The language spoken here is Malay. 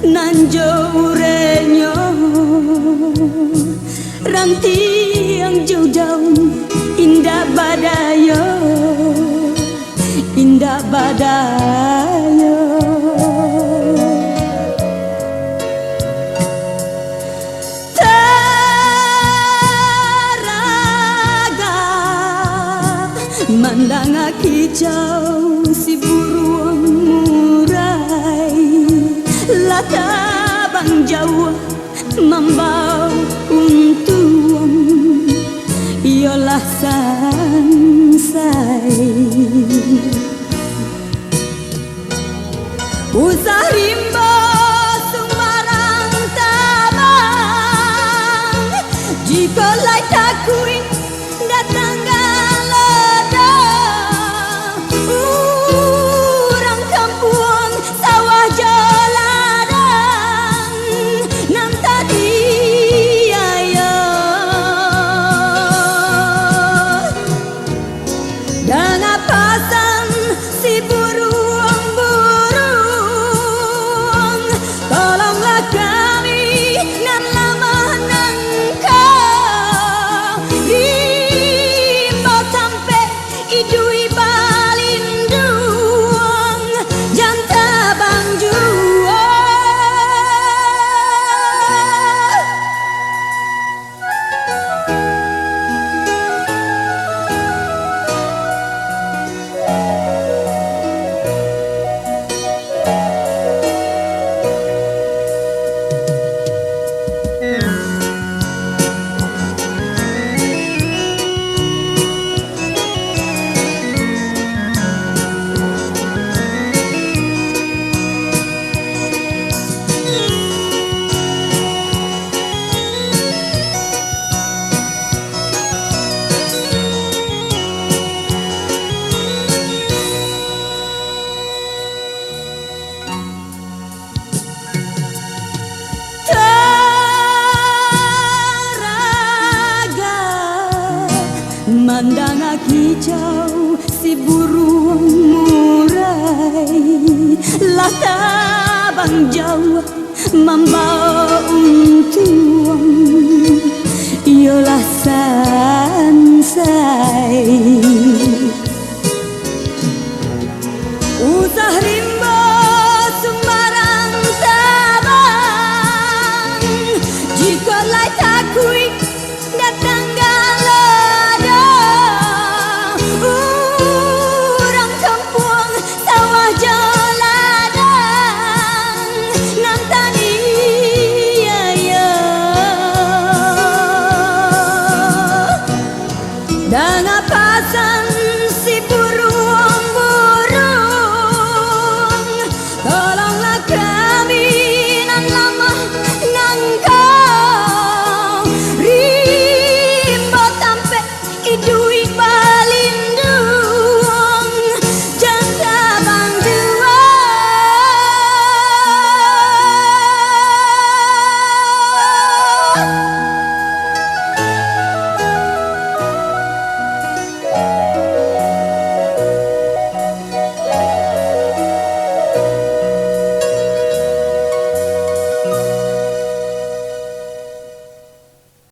nan jaurenyo ranti yang jauh daun indah badayo indah badayo taraga mandang kicau si burung murai lata bang Jawa membau untung iolah sansai usah rimbo sumarang tabang jika lai takui datang galada urang kampung sawah jaladang nam tadi ayo dan apasan si burung tolonglah kami nan lama nangkau himbau sampai idui balinduang janta bang juang mandang kicau si burung murai lata bang Jawa membawa untung iolah sansai